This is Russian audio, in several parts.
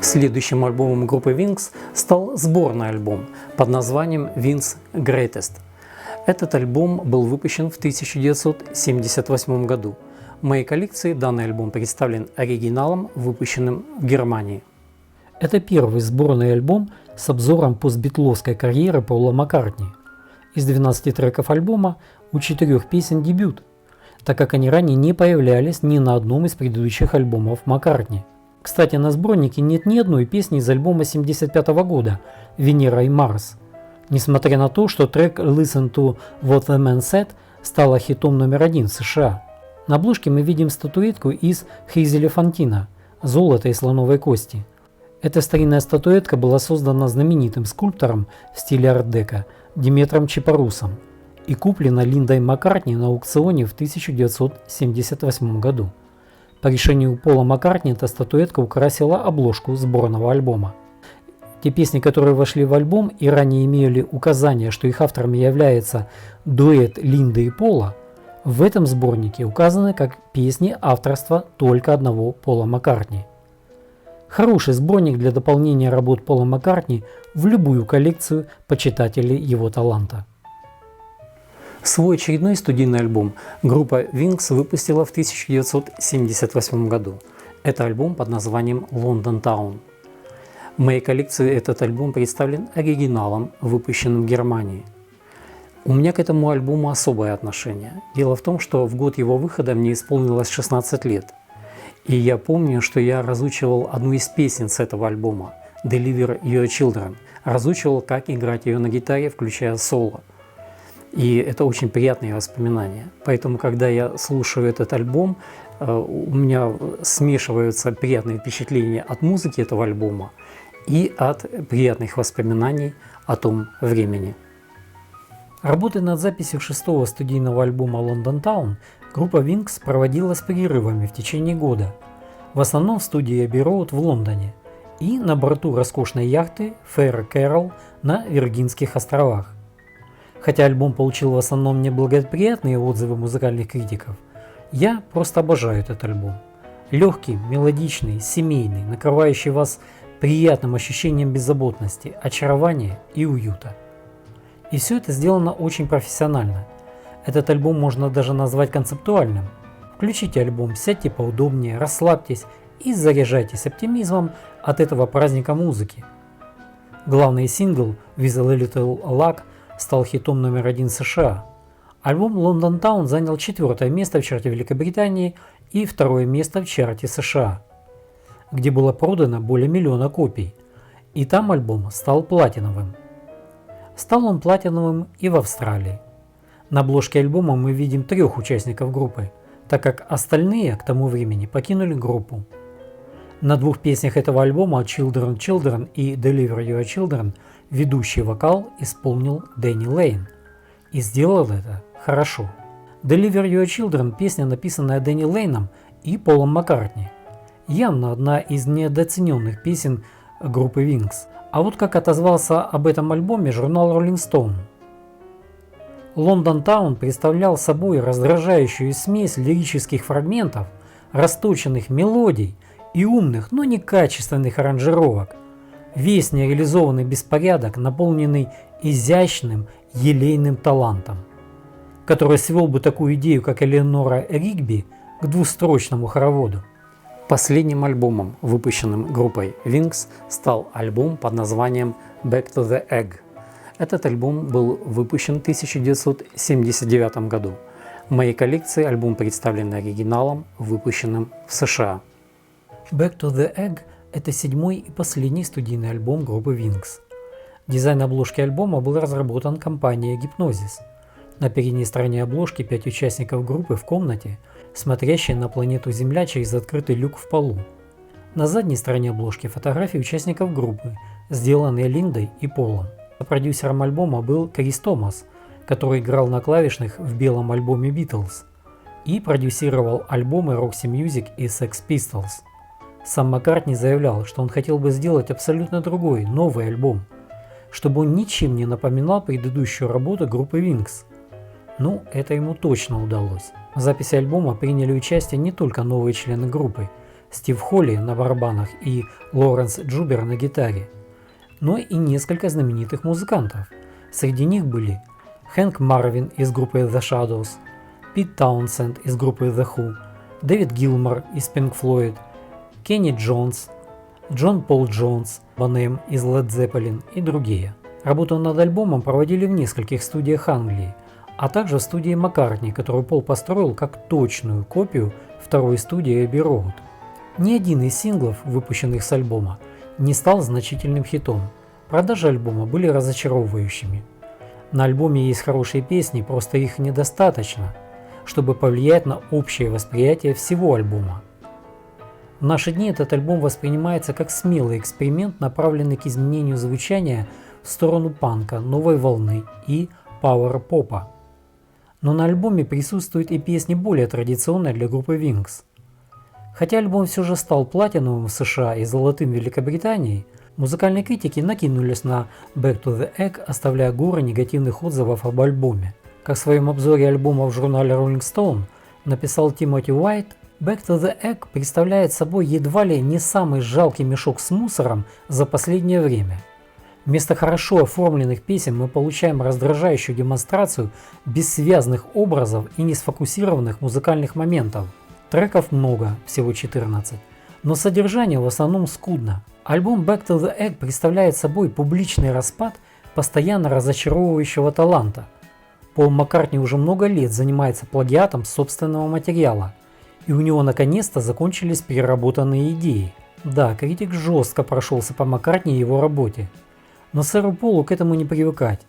Следующим альбомом группы Wings стал сборный альбом под названием Wings Greatest. Этот альбом был выпущен в 1978 году. В моей коллекции данный альбом представлен оригиналом, выпущенным в Германии. Это первый сборный альбом с обзором постбитловской карьеры Пола Маккартни. Из 12 треков альбома у 4 песен дебют, так как они ранее не появлялись ни на одном из предыдущих альбомов Маккартни. Кстати, на сборнике нет ни одной песни из альбома 1975 года «Венера и Марс», несмотря на то, что трек «Listen to What the Man Said» стала хитом номер 1 в США. На обложке мы видим статуэтку из Хейзеля-Фонтина «Золото и слоновой кости». Эта старинная статуэтка была создана знаменитым скульптором в стиле арт-деко Диметром Чипорусом и куплена Линдой Маккартни на аукционе в 1978 году. По решению Пола Маккартни эта статуэтка украсила обложку сборного альбома. Те песни, которые вошли в альбом и ранее имели указание, что их авторами является дуэт Линды и Пола, в этом сборнике указаны как песни авторства только одного Пола Маккартни. Хороший сборник для дополнения работ Пола Маккартни в любую коллекцию почитателей его таланта. Свой очередной студийный альбом группа Wings выпустила в 1978 году. Это альбом под названием London Town. В моей коллекции этот альбом представлен оригиналом, выпущенным в Германии. У меня к этому альбому особое отношение. Дело в том, что в год его выхода мне исполнилось 16 лет. И я помню, что я разучивал одну из песен с этого альбома «Deliver Your Children». Разучивал, как играть ее на гитаре, включая соло. И это очень приятные воспоминания. Поэтому, когда я слушаю этот альбом, у меня смешиваются приятные впечатления от музыки этого альбома и от приятных воспоминаний о том времени. Работы над записью 6-го студийного альбома London Town группа Wings проводила с перерывами в течение года. В основном в студии Abbey Road в Лондоне и на борту роскошной яхты Fair Carol на Виргинских островах. Хотя альбом получил в основном неблагоприятные отзывы музыкальных критиков, я просто обожаю этот альбом. Легкий, мелодичный, семейный, накрывающий вас приятным ощущением беззаботности, очарования и уюта. И все это сделано очень профессионально. Этот альбом можно даже назвать концептуальным. Включите альбом, сядьте поудобнее, расслабьтесь и заряжайтесь оптимизмом от этого праздника музыки. Главный сингл «With a Little Luck» стал хитом номер 1 США. Альбом London Town занял 4-е место в чарте Великобритании и 2-е место в чарте США, где было продано более 1 миллиона копий, и там альбом стал платиновым. Стал он платиновым и в Австралии. На обложке альбома мы видим 3 участников группы, так как остальные к тому времени покинули группу. На 2 песнях этого альбома Children Children и Deliver Your Children ведущий вокал исполнил Дэнни Лейн и сделал это хорошо. Deliver Your Children – песня, написанная Дэнни Лейном и Полом Маккартни. Явно одна из недооцененных песен группы Wings. А вот как отозвался об этом альбоме журнал Rolling Stone. London Town представлял собой раздражающую смесь лирических фрагментов, расточенных мелодий и умных, но некачественных аранжировок. Весь нереализованный беспорядок, наполненный изящным, елейным талантом, который свел бы такую идею, как Элеонора Ригби, к двустрочному хороводу. Последним альбомом, выпущенным группой Wings, стал альбом под названием Back to the Egg. Этот альбом был выпущен в 1979 году. В моей коллекции альбом представлен оригиналом, выпущенным в США. Back to the Egg – это 7-й и последний студийный альбом группы Wings. Дизайн обложки альбома был разработан компанией Hypnosis. На передней стороне обложки 5 участников группы в комнате, смотрящие на планету Земля через открытый люк в полу. На задней стороне обложки фотографии участников группы, сделанные Линдой и Полом. Продюсером альбома был Крис Томас, который играл на клавишных в белом альбоме Beatles. и продюсировал альбомы Roxy Music и Sex Pistols. Сам Маккартни заявлял, что он хотел бы сделать абсолютно другой, новый альбом, чтобы он ничем не напоминал предыдущую работу группы Wings. Ну, это ему точно удалось. В записи альбома приняли участие не только новые члены группы, Стив Холли на барабанах и Лоренс Джубер на гитаре, но и несколько знаменитых музыкантов. Среди них были Хэнк Марвин из группы The Shadows, Пит Таунсенд из группы The Who, Дэвид Гилмор из Pink Floyd, Кенни Джонс, Джон Пол Джонс, Bonham из Led Zeppelin и другие. Работу над альбомом проводили в нескольких студиях Англии, а также в студии Маккартни, которую Пол построил как точную копию второй студии Abbey Road. Ни один из синглов, выпущенных с альбома, не стал значительным хитом. Продажи альбома были разочаровывающими. На альбоме есть хорошие песни, просто их недостаточно, чтобы повлиять на общее восприятие всего альбома. В наши дни этот альбом воспринимается как смелый эксперимент, направленный к изменению звучания в сторону панка, новой волны и пауэр-попа. Но на альбоме присутствуют и песни более традиционные для группы Wings. Хотя альбом все же стал платиновым в США и золотым в Великобритании, музыкальные критики накинулись на Back to the Egg, оставляя горы негативных отзывов об альбоме. Как в своем обзоре альбома в журнале Rolling Stone написал Тимоти Уайт, Back to the Egg представляет собой едва ли не самый жалкий мешок с мусором за последнее время. Вместо хорошо оформленных песен мы получаем раздражающую демонстрацию бессвязных образов и несфокусированных музыкальных моментов. Треков много, всего 14, но содержание в основном скудно. Альбом Back to the Egg представляет собой публичный распад постоянно разочаровывающего таланта. Пол Маккартни уже много лет занимается плагиатом собственного материала, и у него наконец-то закончились переработанные идеи. Да, критик жестко прошелся по Маккартни и его работе, но сэру Полу к этому не привыкать.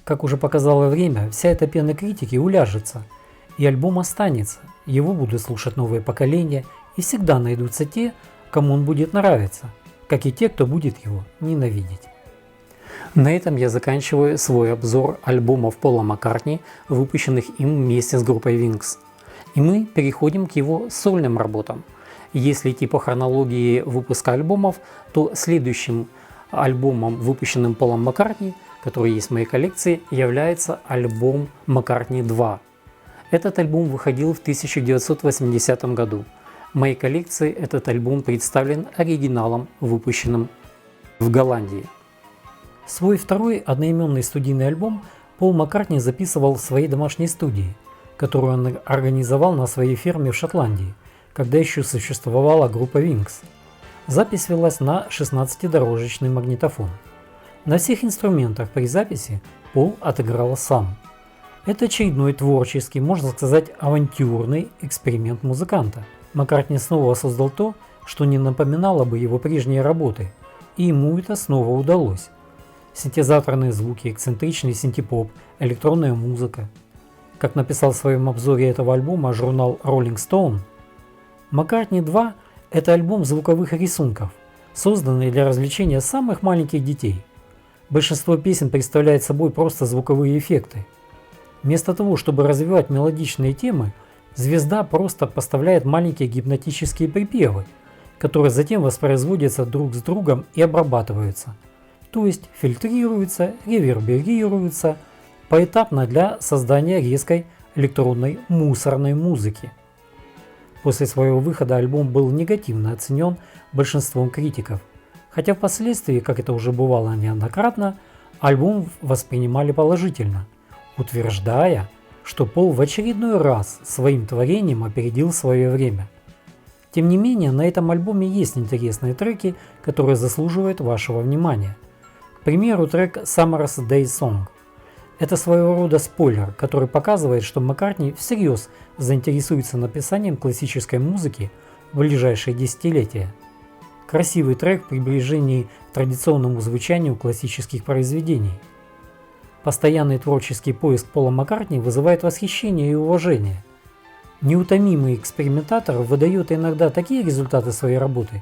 Как уже показало время, вся эта пена критики уляжется, и альбом останется. Его будут слушать новые поколения, и всегда найдутся те, кому он будет нравиться, как и те, кто будет его ненавидеть. На этом я заканчиваю свой обзор альбомов Пола Маккартни, выпущенных им вместе с группой Wings. И мы переходим к его сольным работам. Если идти по хронологии выпуска альбомов, то следующим альбомом, выпущенным Полом Маккартни, который есть в моей коллекции, является альбом Маккартни 2. Этот альбом выходил в 1980 году. В моей коллекции этот альбом представлен оригиналом, выпущенным в Голландии. Свой второй одноименный студийный альбом Пол Маккартни записывал в своей домашней студии, которую он организовал на своей ферме в Шотландии, когда еще существовала группа Wings. Запись велась на 16-дорожечный магнитофон. На всех инструментах при записи Пол отыграл сам. Это очередной творческий, можно сказать, авантюрный эксперимент музыканта. Маккартни снова создал то, что не напоминало бы его прежние работы, и ему это снова удалось. Синтезаторные звуки, эксцентричный синтепоп, электронная музыка. Как написал в своем обзоре этого альбома журнал Rolling Stone, Маккартни 2 – это альбом звуковых рисунков, созданный для развлечения самых маленьких детей. Большинство песен представляет собой просто звуковые эффекты. Вместо того, чтобы развивать мелодичные темы, звезда просто поставляет маленькие гипнотические припевы, которые затем воспроизводятся друг с другом и обрабатываются, то есть фильтрируются, реверберируются поэтапно для создания резкой электронной мусорной музыки. После своего выхода альбом был негативно оценен большинством критиков, хотя впоследствии, как это уже бывало неоднократно, альбом воспринимали положительно, утверждая, что Пол в очередной раз своим творением опередил свое время. Тем не менее, на этом альбоме есть интересные треки, которые заслуживают вашего внимания. К примеру, трек Summer's Day Song. Это своего рода спойлер, который показывает, что Маккартни всерьез заинтересуется написанием классической музыки в ближайшие десятилетия. Красивый трек в приближении к традиционному звучанию классических произведений. Постоянный творческий поиск Пола Маккартни вызывает восхищение и уважение. Неутомимый экспериментатор выдает иногда такие результаты своей работы,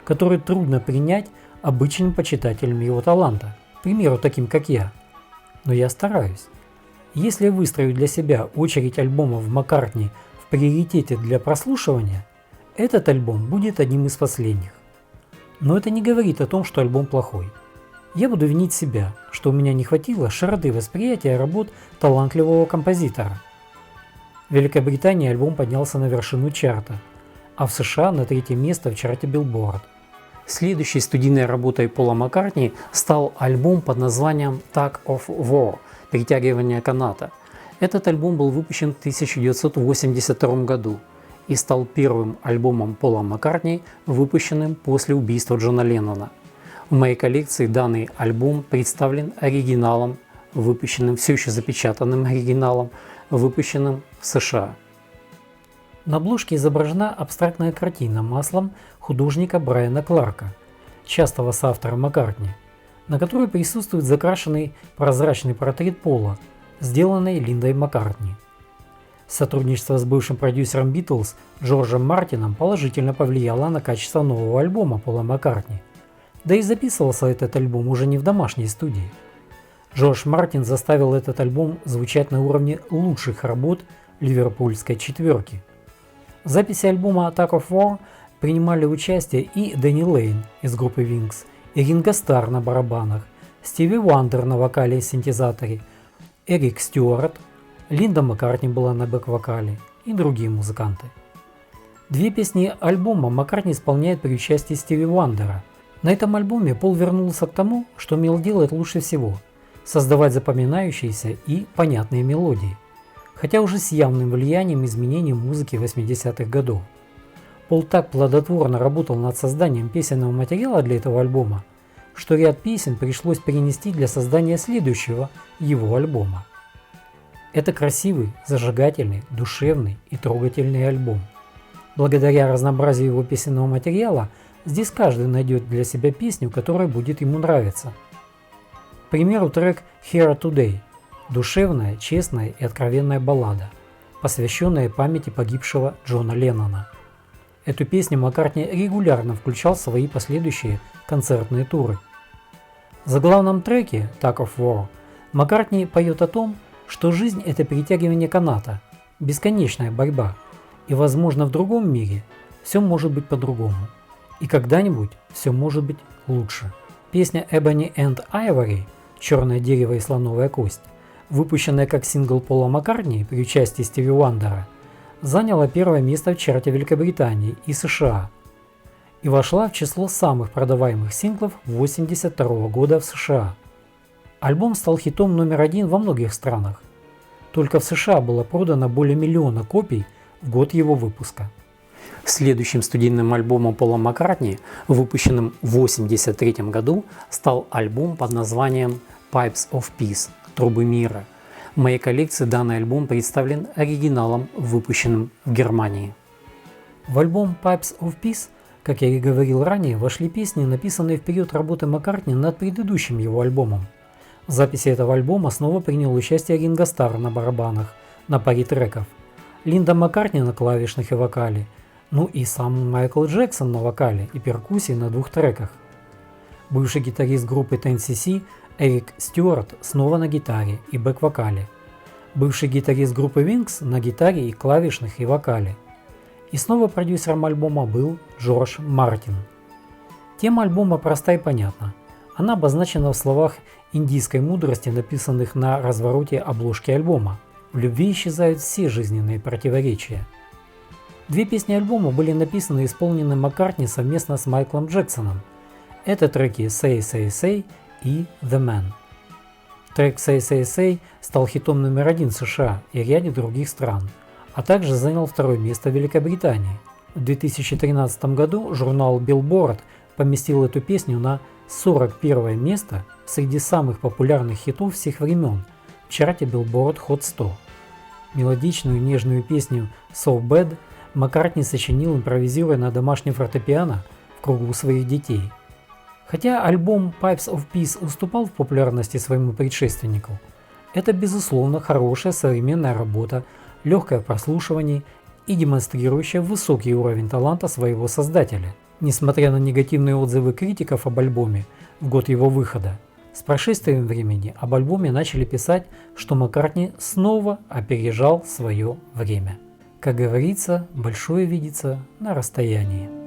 которые трудно принять обычным почитателям его таланта, к примеру, таким как я. Но я стараюсь. Если я выстрою для себя очередь альбомов Маккартни в приоритете для прослушивания, этот альбом будет одним из последних. Но это не говорит о том, что альбом плохой. Я буду винить себя, что у меня не хватило широты восприятия работ талантливого композитора. В Великобритании альбом поднялся на вершину чарта, а в США на 3-е место в чарте Billboard. Следующей студийной работой Пола Маккартни стал альбом под названием Tug of War – «Притягивание каната». Этот альбом был выпущен в 1982 году и стал первым альбомом Пола Маккартни, выпущенным после убийства Джона Леннона. В моей коллекции данный альбом представлен оригиналом, выпущенным, все еще запечатанным оригиналом, выпущенным в США. На обложке изображена абстрактная картина маслом художника Брайана Кларка, частого соавтора Маккартни, на которой присутствует закрашенный прозрачный портрет Пола, сделанный Линдой Маккартни. Сотрудничество с бывшим продюсером Beatles Джорджем Мартином положительно повлияло на качество нового альбома Пола Маккартни. Да и записывался этот альбом уже не в домашней студии. Джордж Мартин заставил этот альбом звучать на уровне лучших работ ливерпульской четверки. В записи альбома Tug of War принимали участие и Дэнни Лейн из группы Wings, и Ринго Старр на барабанах, Стиви Вандер на вокале и синтезаторе, Эрик Стюарт, Линда Маккартни была на бэк-вокале и другие музыканты. 2 песни альбома Маккартни исполняет при участии Стиви Вандера. На этом альбоме Пол вернулся к тому, что умел делать лучше всего – создавать запоминающиеся и понятные мелодии, хотя уже с явным влиянием изменений музыки 80-х годов. Пол так плодотворно работал над созданием песенного материала для этого альбома, что ряд песен пришлось перенести для создания следующего его альбома. Это красивый, зажигательный, душевный и трогательный альбом. Благодаря разнообразию его песенного материала, здесь каждый найдет для себя песню, которая будет ему нравиться. К примеру, трек Here Today – душевная, честная и откровенная баллада, посвященная памяти погибшего Джона Леннона. Эту песню Маккартни регулярно включал в свои последующие концертные туры. В заглавном треке Tug of War Маккартни поет о том, что жизнь – это перетягивание каната, бесконечная борьба, и, возможно, в другом мире все может быть по-другому, и когда-нибудь все может быть лучше. Песня Ebony and Ivory «Черное дерево и слоновая кость», выпущенная как сингл Пола Маккартни при участии Стиви Вандера, заняла 1-е место в чарте Великобритании и США и вошла в число самых продаваемых синглов 1982 года в США. Альбом стал хитом номер 1 во многих странах. Только в США было продано более 1 000 000 копий в год его выпуска. Следующим студийным альбомом Пола Маккартни, выпущенным в 1983 году, стал альбом под названием Pipes of Peace – «Трубы мира». В моей коллекции данный альбом представлен оригиналом, выпущенным в Германии. В альбом Pipes of Peace, как я и говорил ранее, вошли песни, написанные в период работы Маккартни над предыдущим его альбомом. В записи этого альбома снова принял участие Ринго Старр на барабанах на паре треков, Линда Маккартни на клавишных и вокале, ну и сам Майкл Джексон на вокале и перкуссии на 2 треках. Бывший гитарист группы 10cc Эрик Стюарт снова на гитаре и бэк-вокале. Бывший гитарист группы Wings на гитаре и клавишных и вокале. И снова продюсером альбома был Джордж Мартин. Тема альбома проста и понятна. Она обозначена в словах индийской мудрости, написанных на развороте обложки альбома. В любви исчезают все жизненные противоречия. 2 песни альбома были написаны и исполнены Маккартни совместно с Майклом Джексоном. Это треки Say Say Say и The Man. Трек Say Say Say стал хитом номер 1 в США и ряде других стран, а также занял 2-е место в Великобритании. В 2013 году журнал Billboard поместил эту песню на 41-е место среди самых популярных хитов всех времен в чарте Billboard Hot 100. Мелодичную нежную песню So Bad Маккартни сочинил, импровизируя на домашнем фортепиано в кругу своих детей. Хотя альбом Pipes of Peace уступал в популярности своему предшественнику, это безусловно хорошая современная работа, легкое в прослушивании и демонстрирующая высокий уровень таланта своего создателя. Несмотря на негативные отзывы критиков об альбоме в год его выхода, с прошествием времени об альбоме начали писать, что Маккартни снова опережал свое время. Как говорится, большое видится на расстоянии.